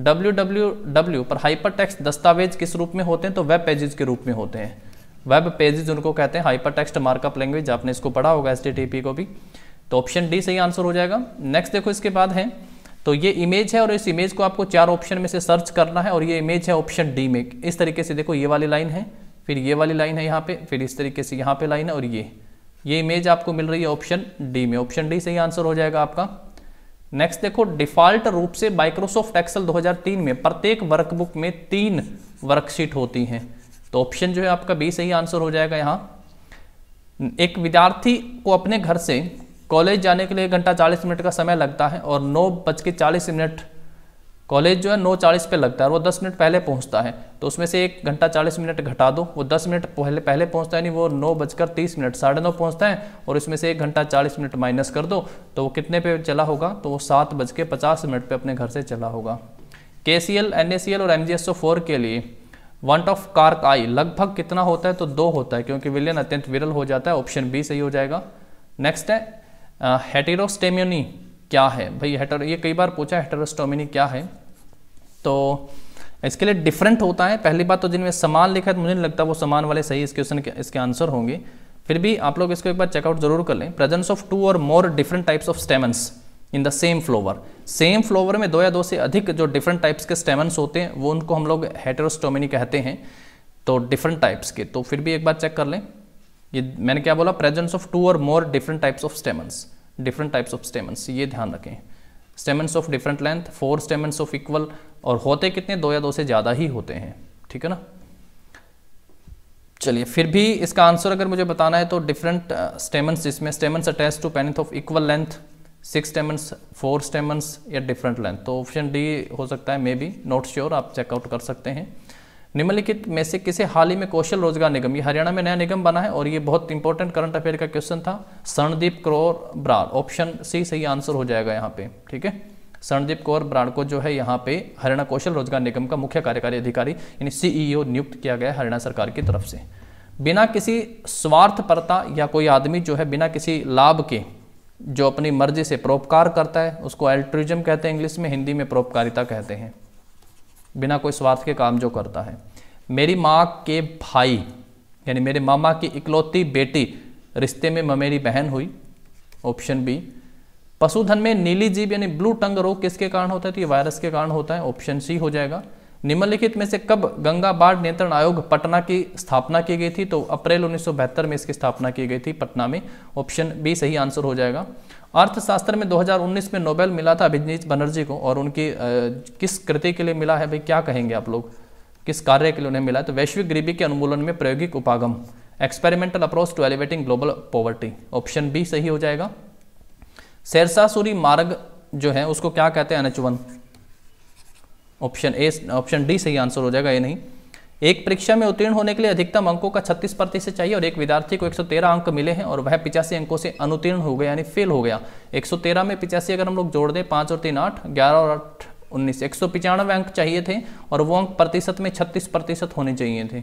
www पर हाइपर टेक्स्ट दस्तावेज किस रूप में होते हैं? तो वेब पेजेस के रूप में होते हैं। वेब पेजेस उनको कहते हैं, हाइपर टेक्स्ट मार्कअप लैंग्वेज, आपने इसको पढ़ा होगा HTTP को भी। तो ऑप्शन डी सही आंसर हो जाएगा। नेक्स्ट देखो इसके बाद है, तो ये इमेज है और इस इमेज को आपको 4 ऑप्शन में से सर्च करना है और ये इमेज है ऑप्शन डी में। इस तरीके से देखो, ये वाली लाइन है, फिर ये वाली लाइन है यहाँ पे, फिर इस तरीके से यहाँ पे लाइन है और ये इमेज आपको मिल रही है ऑप्शन डी में। ऑप्शन डी सही आंसर हो जाएगा आपका। नेक्स्ट देखो, डिफॉल्ट रूप से माइक्रोसॉफ्ट एक्सेल 2003 में प्रत्येक वर्कबुक में 3 वर्कशीट होती हैं। तो ऑप्शन जो है आपका बी सही आंसर हो जाएगा। यहाँ एक विद्यार्थी को अपने घर से कॉलेज जाने के लिए 1 घंटा 40 मिनट का समय लगता है और 9:40 कॉलेज जो है 9:40 पे लगता है और वो 10 मिनट पहले पहुंचता है। तो उसमें से 1 घंटा 40 मिनट घटा दो, वो 10 मिनट पहले पहुंचता है, नहीं वो 9:30 9:30 पहुंचता है और इसमें से 1 घंटा 40 मिनट माइनस कर दो तो वो कितने पे चला होगा? तो वो 7:50 पे अपने घर से चला होगा। KCL, NaCl और MgSO4 के लिए वांट ऑफ कार्क आई लगभग कितना होता है? तो 2 होता है, क्योंकि विलयन अत्यंत विरल हो जाता है। ऑप्शन बी सही हो जाएगा। नेक्स्ट है हेटेरोस्टोमिनी क्या है? भाई ये कई बार पूछा, हेटेरोस्टोमिनी क्या है? तो इसके लिए डिफरेंट होता है। पहली बात तो जिनमें समान लिखा है तो मुझे नहीं लगता वो समान वाले सही इस क्वेश्चन के इसके आंसर होंगे। फिर भी आप लोग इसको एक बार चेकआउट जरूर कर लें। प्रेजेंस ऑफ 2 और more different types of stamens in the same flower. Same flower में 2 या 2 से अधिक जो डिफरेंट टाइप्स के स्टेमन्स होते हैं वो उनको हम लोग हेटेरोस्टोमिनी कहते हैं। तो डिफरेंट टाइप्स के, तो फिर भी एक बार चेक कर लें। ये मैंने क्या बोला? प्रेजेंस ऑफ 2 और more different types of stamens, different types of stamens, ये ध्यान रखें। Stamens of different length, 4 stamens of equal, और होते कितने? 2 या 2 से ज़्यादा ही होते हैं। ठीक है ना? चलिए, फिर भी इसका आंसर अगर मुझे बताना है तो डिफरेंट स्टेमन्स, जिसमें स्टेमन्स अटैच टू पेनिथ of equal length, 6 stamens, 4 stamens या डिफरेंट लेंथ। तो ऑप्शन डी हो सकता है, मे बी, नॉट श्योर, आप चेकआउट कर सकते हैं। निम्नलिखित में से किसे हाल ही में कौशल रोजगार निगम, ये हरियाणा में नया निगम बना है और ये बहुत इंपॉर्टेंट करंट अफेयर का क्वेश्चन था, शरणदीप कौर बराड़। ऑप्शन सी सही आंसर हो जाएगा यहाँ पे। ठीक है, शरणदीप कौर बराड़ को जो है यहाँ पे हरियाणा कौशल रोजगार निगम का मुख्य कार्यकारी अधिकारी यानी CEO नियुक्त किया गया है हरियाणा सरकार की तरफ से। बिना किसी स्वार्थपरता या कोई आदमी जो है बिना किसी लाभ के जो अपनी मर्जी से परोपकार करता है उसको एल्ट्रुइज्म कहते हैं इंग्लिश में, हिंदी में परोपकारिता कहते हैं। बिना कोई स्वार्थ के काम जो करता है। मेरी माँ के भाई यानी मेरे मामा की इकलौती बेटी रिश्ते में ममेरी बहन हुई। Option B. पशुधन में नीली जीभ यानी ब्लू टंग रोग किसके कारण होता है? तो ये वायरस के कारण होता है। ऑप्शन सी हो जाएगा। निम्नलिखित में से कब गंगा बाढ़ नियंत्रण आयोग पटना की स्थापना की गई थी? तो अप्रैल 1972 में इसकी स्थापना की गई थी पटना में। ऑप्शन बी सही आंसर हो जाएगा। अर्थशास्त्र में 2019 में नोबेल मिला था अभिजीत बनर्जी को और उनकी किस कृति के लिए मिला है? भाई क्या कहेंगे आप लोग, किस कार्य के लिए उन्हें मिला है? तो वैश्विक गरीबी के उन्मूलन में प्रायोगिक उपागम, experimental approach to elevating global poverty. Option B सही हो जाएगा। शेरशाह सूरी मार्ग जो है उसको क्या कहते हैं? NH1। ऑप्शन डी सही आंसर हो जाएगा, ये नहीं। एक परीक्षा में उत्तीर्ण होने के लिए अधिकतम अंकों का 36% चाहिए और एक विद्यार्थी को 113 अंक मिले हैं और वह 85 अंकों से अनुत्तीर्ण हो गया यानी फेल हो गया। 113 में 85 अगर हम लोग जोड़ दें, 5 और 3 8, 11 और 8 19, 195 अंक चाहिए थे और वो अंक प्रतिशत में 36% होने चाहिए थे।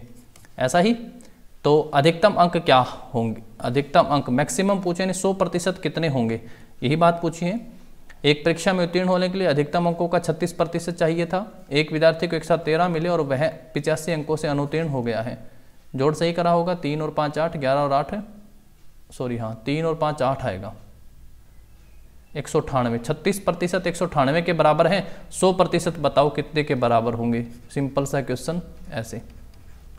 ऐसा ही तो अधिकतम अंक क्या होंगे? अधिकतम अंक मैक्सिमम पूछे यानी 100% कितने होंगे, यही बात पूछी है। एक परीक्षा में उत्तीर्ण होने के लिए अधिकतम अंकों का 36% चाहिए था। एक विद्यार्थी को एक साथ 13 मिले और वह 85 अंकों से अनुत्तीर्ण हो गया है। जोड़ सही करा होगा, 3 और 5 8, 11 और 8 सॉरी हाँ 3 और 5 8 आएगा 198। 36% 198 के बराबर है। 100% बताओ कितने के बराबर होंगे। सिंपल सा क्वेश्चन ऐसे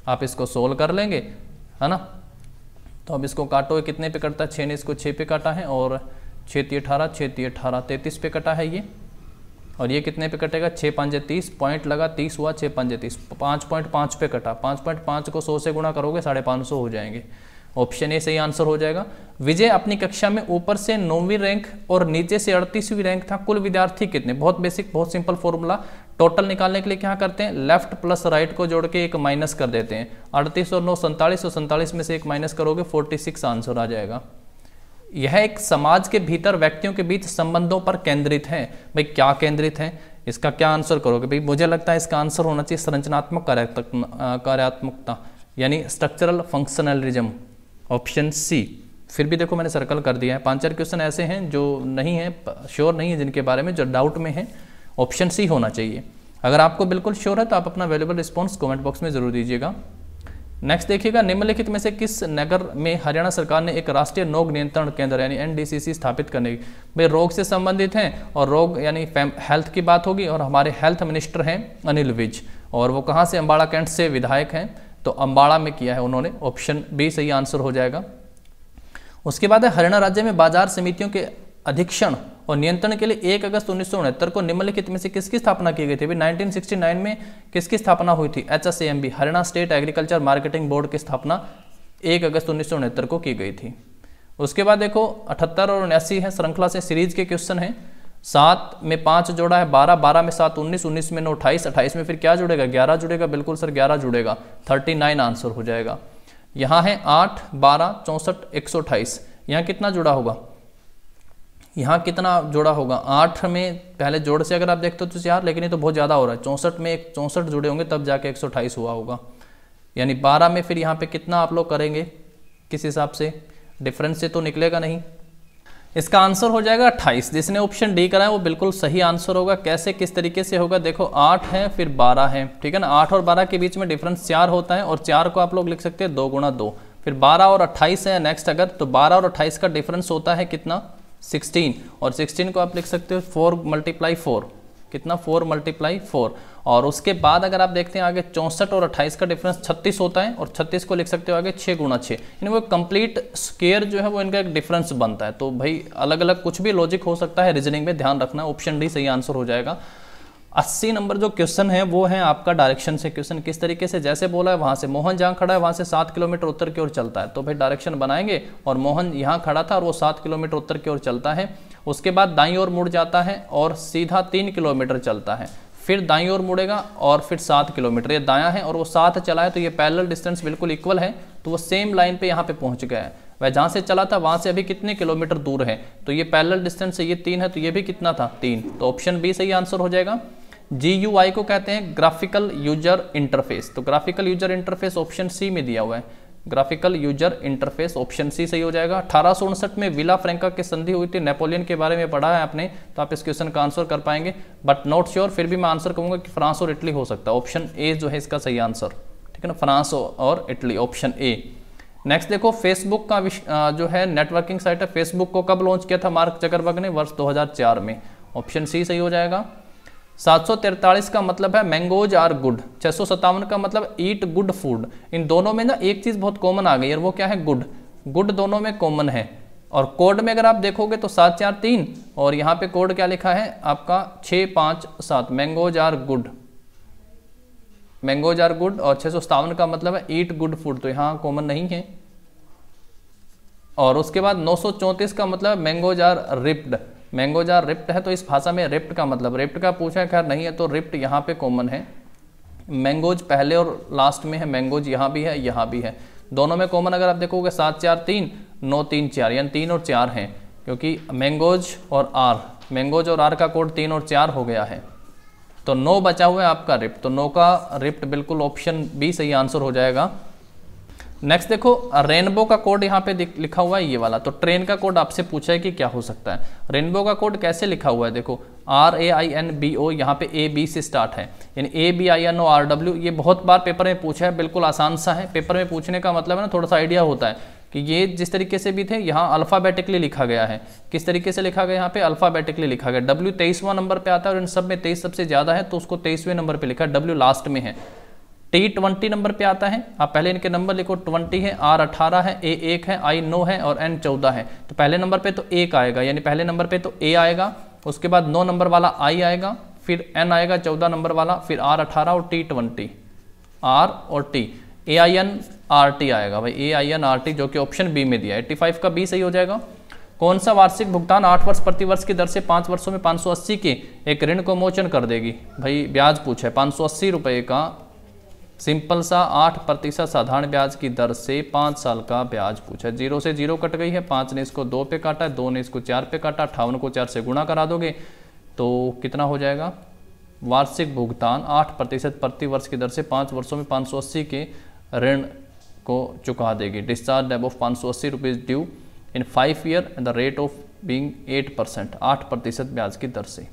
आप इसको सोल्व कर लेंगे, है ना। तो अब इसको काटो, कितने पे कटता है, 6 ने इसको 6 पे काटा है और 6 3 18, 6 3 18, 33 पे कटा है ये। और ये कितने पे कटेगा, 6 5 30, पॉइंट लगा 30 हुआ, 6 5 30, 5.5 पे कटा। 5.5 को 100 से गुणा करोगे 550 हो जाएंगे। ऑप्शन ए सही आंसर हो जाएगा। विजय अपनी कक्षा में ऊपर से 9वीं रैंक और नीचे से 38वीं रैंक था। कुल विद्यार्थी कितने, बहुत बेसिक बहुत सिंपल फॉर्मूला। टोटल निकालने के लिए क्या करते हैं, लेफ्ट प्लस राइट को जोड़ के एक माइनस कर देते हैं। 38 और 9 47, और 47 में से एक माइनस करोगे 46 आंसर आ जाएगा। यह एक समाज के भीतर व्यक्तियों के बीच संबंधों पर केंद्रित है। भाई क्या केंद्रित है, इसका क्या आंसर करोगे। भाई मुझे लगता है इसका आंसर होना चाहिए संरचनात्मक कार्यात्मकता, यानी स्ट्रक्चरल फंक्शनलिज्म, ऑप्शन सी। फिर भी देखो मैंने सर्कल कर दिया है। 5-4 क्वेश्चन ऐसे हैं जो नहीं है, श्योर नहीं है, जिनके बारे में जो डाउट में है। ऑप्शन सी होना चाहिए। अगर आपको बिल्कुल श्योर है तो आप अपना वैल्यूएबल रिस्पॉन्स कमेंट बॉक्स में जरूर दीजिएगा। नेक्स्ट देखिएगा, निम्नलिखित में से किस नगर में हरियाणा सरकार ने एक राष्ट्रीय रोग नियंत्रण केंद्र यानी एनडीसीसी स्थापित करने की। भाई रोग से संबंधित हैं और रोग यानी हेल्थ की बात होगी, और हमारे हेल्थ मिनिस्टर हैं अनिल विज, और वो कहाँ से, अम्बाड़ा कैंट से विधायक हैं, तो अम्बाड़ा में किया है उन्होंने। ऑप्शन बी सही आंसर हो जाएगा। उसके बाद है, हरियाणा राज्य में बाजार समितियों के अधीक्षण और नियंत्रण के लिए 1 अगस्त 1969 को निम्नलिखित में से किसकी स्थापना की गई थी। 1969 में किसकी स्थापना हुई थी, HSAMB Haryana state agriculture marketing board की स्थापना 1 अगस्त 1969 को की गई थी। उसके बाद देखो 78 और 79 है, श्रृंखला से सीरीज के क्वेश्चन हैं। 7 में 5 जोड़ा है 12, 12 में 7 19, 19 में 9 28, 28 में फिर क्या जुड़ेगा, 11 जुड़ेगा। बिल्कुल सर 11 जुड़ेगा, 39 आंसर हो जाएगा। यहाँ है 8 12 64 128, यहाँ कितना जुड़ा होगा, यहाँ कितना जोड़ा होगा। 8 में पहले जोड़ से अगर आप देखते हो तो 4, लेकिन ये तो बहुत ज़्यादा हो रहा है। 64 में 64 जुड़े होंगे तब जाके 128 हुआ होगा। यानी 12 में फिर यहाँ पे कितना आप लोग करेंगे, किस हिसाब से, डिफरेंस से तो निकलेगा नहीं। इसका आंसर हो जाएगा 28। जिसने ऑप्शन डी करा है वो बिल्कुल सही आंसर होगा। कैसे, किस तरीके से होगा, देखो 8 है फिर 12 है, ठीक है ना। 8 और 12 के बीच में डिफरेंस 4 होता है, और 4 को आप लोग लिख सकते हैं 2 गुणा 2। फिर 12 और 28 है नेक्स्ट, अगर तो 12 और 28 का डिफरेंस होता है कितना, 16, और 16 को आप लिख सकते हो 4 × 4, कितना 4 × 4। और उसके बाद अगर आप देखते हैं आगे 64 और 28 का डिफरेंस 36 होता है, और 36 को लिख सकते हो आगे 6 × 6, यानी वो कंप्लीट स्क्वायर जो है वो इनका एक डिफरेंस बनता है। तो भाई अलग अलग कुछ भी लॉजिक हो सकता है, रीजनिंग में ध्यान रखना। ऑप्शन डी सही आंसर हो जाएगा। 80 नंबर जो क्वेश्चन है वो है आपका डायरेक्शन से क्वेश्चन। किस तरीके से, जैसे बोला है वहाँ से मोहन जहाँ खड़ा है वहाँ से 7 किलोमीटर उत्तर की ओर चलता है, तो भाई डायरेक्शन बनाएंगे, और मोहन यहाँ खड़ा था और वो 7 किलोमीटर उत्तर की ओर चलता है। उसके बाद दाईं ओर मुड़ जाता है और सीधा 3 किलोमीटर चलता है, फिर दाईं ओर मुड़ेगा और फिर 7 किलोमीटर। ये दायां है और वो 7 चला है, तो ये पैरेलल डिस्टेंस बिल्कुल इक्वल है, तो वो सेम लाइन पे यहाँ पे पहुँच गया है। वह जहाँ से चला था वहाँ से अभी कितने किलोमीटर दूर है, तो ये पैरेलल डिस्टेंस है, ये 3 है, तो ये भी कितना था 3। तो ऑप्शन बी सही आंसर हो जाएगा। GUI को कहते हैं ग्राफिकल यूजर इंटरफेस, तो graphical user interface option C में दिया हुआ है। Graphical user interface option C सही हो जाएगा। 1859 में विला फ्रैंका की संधि हुई थी। नेपोलियन के बारे में पढ़ा है आपने, तो आप इस क्वेश्चन का आंसर कर पाएंगे, बट नॉट श्योर। फिर भी मैं आंसर कहूंगा कि फ्रांस और इटली हो सकता है। ऑप्शन ए जो है इसका सही आंसर, ठीक है ना, फ्रांस और इटली, ऑप्शन ए। नेक्स्ट देखो, फेसबुक का जो है नेटवर्किंग साइट है, फेसबुक को कब लॉन्च किया था मार्क जकरबर्ग ने, वर्ष 2004 में। ऑप्शन सी सही हो जाएगा। 743 का मतलब है मैंगोज आर गुड। 657 का मतलब ईट गुड फूड। इन दोनों में ना एक चीज बहुत कॉमन आ गई है, वो क्या है, गुड। गुड दोनों में कॉमन है। और कोड में अगर आप देखोगे तो 743, और यहाँ पे कोड क्या लिखा है आपका 657, mangoes are good, mangoes are good. और 657 का मतलब है ईट गुड फूड, तो यहाँ कॉमन नहीं है। और उसके बाद 934 का मतलब mangoes are ripped. Mangoes are ripped है, तो इस भाषा में रिप्ड का मतलब, रिप्ड का पूछा है, खैर नहीं है, तो रिप्ड यहाँ पे कॉमन है। मैंगोज पहले और लास्ट में है, मैंगोज यहाँ भी है, यहाँ भी है, दोनों में कॉमन अगर आप देखोगे 743 934, यानी 3 और 4 हैं, क्योंकि मैंगोज और आर, मैंगोज और आर का कोड 3 और 4 हो गया है। तो 9 बचा हुआ है आपका रिप्ड, तो 9 का रिप्ड बिल्कुल ऑप्शन बी सही आंसर हो जाएगा। नेक्स्ट देखो, रेनबो का कोड यहाँ पे लिखा हुआ है ये वाला। तो ट्रेन का कोड आपसे पूछा है कि क्या हो सकता है। रेनबो का कोड कैसे लिखा हुआ है, देखो RAINBO, यहाँ पे AB से स्टार्ट है, यानी ABINORW। ये बहुत बार पेपर में पूछा है, बिल्कुल आसान सा है। पेपर में पूछने का मतलब है ना, थोड़ा सा आइडिया होता है कि ये जिस तरीके से भी थे, यहाँ अल्फ़ाबेटिकली लिखा गया है। किस तरीके से लिखा गया, यहाँ पे अल्फ़ाबेटिकली लिखा गया। W 23वां नंबर पे आता है और इन सब में 23 सबसे ज़्यादा है, तो उसको 23वें नंबर पे लिखा है, W लास्ट में है। T 20 नंबर पे आता है, आप पहले इनके नंबर लिखो, 20 है, R 18 है, A 1 है, I 9 है और N 14 है। तो पहले नंबर पे तो 1 आएगा, यानी पहले नंबर पे तो A आएगा, उसके बाद 9 नंबर वाला I आएगा, फिर N आएगा 14 नंबर वाला, फिर R 18 और T 20, R और T, AINRT आएगा भाई, AINRT, जो कि ऑप्शन बी में दिया है। 85 का बी सही हो जाएगा। कौन सा वार्षिक भुगतान 8 वर्ष प्रति वर्ष की दर से 5 वर्षों में 580 के एक ऋण को मोचन कर देगी। भाई ब्याज पूछा है 580 रुपये का, सिंपल सा 8% साधारण ब्याज की दर से 5 साल का ब्याज पूछा है। 0 से 0 कट गई है, 5 ने इसको 2 पे काटा है, 2 ने इसको 4 पे काटा, 58 को 4 से गुणा करा दोगे तो कितना हो जाएगा, वार्षिक भुगतान 8% प्रति वर्ष की दर से 5 वर्षों में 580 के ऋण को चुका देगी। Discharge debt of 580 rupees due in 5 year and the rate of being 8%, 8% ब्याज की दर से।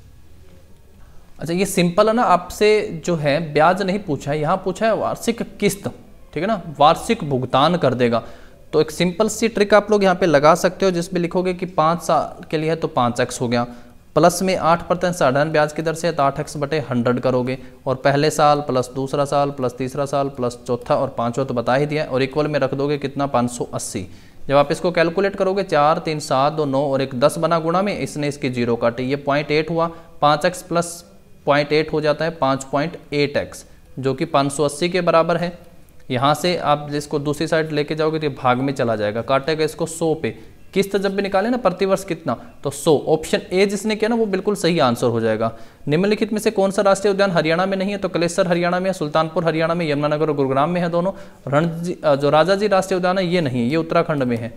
अच्छा ये सिंपल है ना, आपसे जो है ब्याज नहीं पूछा है, यहाँ पूछा है वार्षिक किस्त, ठीक है ना, वार्षिक भुगतान कर देगा। तो एक सिंपल सी ट्रिक आप लोग यहाँ पे लगा सकते हो, जिसमें लिखोगे कि 5 साल के लिए है तो 5x हो गया, प्लस में 8% साधारण ब्याज की दर से तो 8x बटे 100 करोगे, और पहले साल प्लस दूसरा साल प्लस तीसरा साल प्लस चौथा और पांचवा तो बता ही दिया, और इक्वल में रख दोगे कितना 580। जब आप इसको कैलकुलेट करोगे 4 3 7 2 9 और एक 10 बना गुणा में, इसने इसकी 0 काटी, ये 0.8 हुआ, 5x प्लस 0.8 हो जाता है 5.8x, जो कि 580 के बराबर है। यहाँ से आप जिसको दूसरी साइड लेके जाओगे तो भाग में चला जाएगा, काटेगा इसको 100 पे। किस्त जब भी निकाले ना प्रतिवर्ष कितना, तो 100, ऑप्शन ए जिसने किया ना वो बिल्कुल सही आंसर हो जाएगा। निम्नलिखित में से कौन सा राष्ट्रीय उद्यान हरियाणा में नहीं है, तो कलेसर हरियाणा में है, सुल्तानपुर हरियाणा में, यमुनानगर और गुरुग्राम में है दोनों। जो राजाजी राष्ट्रीय उद्यान है ये नहीं है, ये उत्तराखंड में है,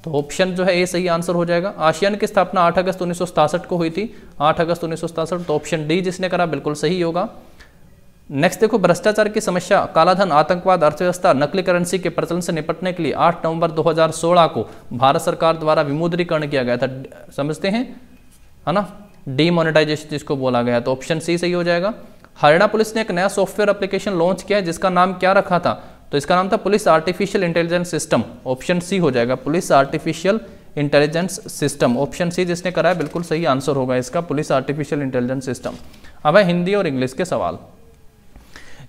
तो ऑप्शन जो है ए सही आंसर हो जाएगा। आसियान की स्थापना 8 अगस्त 1967 को हुई थी, 8 अगस्त 1967, तो ऑप्शन डी जिसने करा बिल्कुल सही होगा। नेक्स्ट देखो, भ्रष्टाचार की समस्या, कालाधन, आतंकवाद, अर्थव्यवस्था, नकली करेंसी के प्रचलन से निपटने के लिए 8 नवंबर 2016 को भारत सरकार द्वारा विमुद्रीकरण किया गया था। समझते हैं, है ना, डीमोनेटाइजेशन जिसको बोला गया, तो ऑप्शन सी सही हो जाएगा। हरियाणा पुलिस ने एक नया सॉफ्टवेयर एप्लीकेशन लॉन्च किया है, जिसका नाम क्या रखा था, तो इसका नाम था police artificial intelligence system, option C हो जाएगा, police artificial intelligence system, option C जिसने करा है बिल्कुल सही आंसर होगा इसका, पुलिस आर्टिफिशियल इंटेलिजेंस सिस्टम। अब है हिंदी और इंग्लिश के सवाल।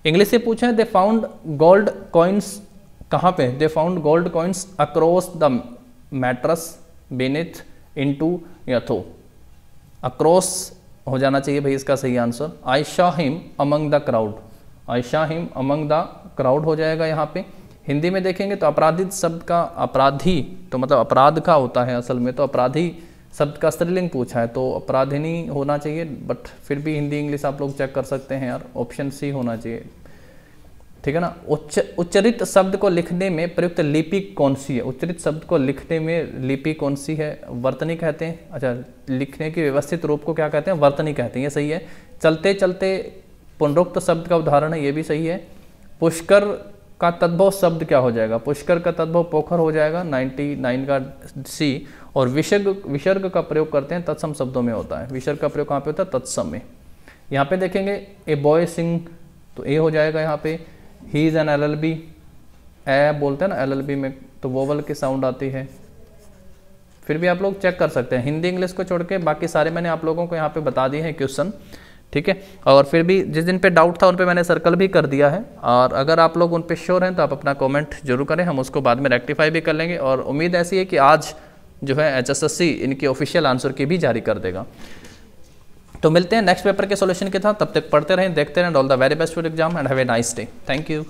इंग्लिश से पूछे दे फाउंड गोल्ड कॉइन्स, कहाँ पे, they found gold coins across the mattress beneath into यथो, अक्रॉस हो जाना चाहिए भाई इसका सही answer. I saw him among the crowd, I saw him among the crowd हो जाएगा यहाँ पे। हिंदी में देखेंगे तो अपराधित शब्द का, अपराधी तो मतलब अपराध का होता है असल में, तो अपराधी शब्द का स्त्रीलिंग पूछा है तो अपराधिनी होना चाहिए, बट फिर भी हिंदी इंग्लिश आप लोग चेक कर सकते हैं यार, ऑप्शन सी होना चाहिए, ठीक है ना। उच्चरित शब्द को लिखने में प्रयुक्त लिपि कौन सी है, उच्चरित शब्द को लिखने में लिपि कौन सी है, वर्तनी कहते हैं। अच्छा, लिखने के व्यवस्थित रूप को क्या कहते हैं, वर्तनी कहते हैं, ये सही है। चलते चलते पुनरुक्त शब्द का उदाहरण है, ये भी सही है। पुष्कर का तद्भव शब्द क्या हो जाएगा, पुष्कर का तद्भव पोखर हो जाएगा, 99 का सी। और विसर्ग का प्रयोग करते हैं तत्सम शब्दों में होता है, विसर्ग का प्रयोग कहाँ पे होता है, तत्सम में। यहाँ पे देखेंगे ए बॉय सिंग, तो ए हो जाएगा यहाँ पे। ही इज एन LLB, ए बोलते हैं ना LLB में, तो वोवल की साउंड आती है। फिर भी आप लोग चेक कर सकते हैं, हिंदी इंग्लिश को छोड़ के बाकी सारे मैंने आप लोगों को यहाँ पे बता दिए हैं क्वेश्चन, ठीक है। और फिर भी जिस दिन पे डाउट था उन पे मैंने सर्कल भी कर दिया है, और अगर आप लोग उन पे श्योर हैं तो आप अपना कमेंट जरूर करें, हम उसको बाद में रेक्टिफाई भी कर लेंगे। और उम्मीद ऐसी है कि आज जो है HSSC इनकी ऑफिशियल आंसर की भी जारी कर देगा। तो मिलते हैं नेक्स्ट पेपर के सॉल्यूशन के साथ, तब तक पढ़ते रहें, देखते रहें। All the very best for exam and have a nice day. Thank you.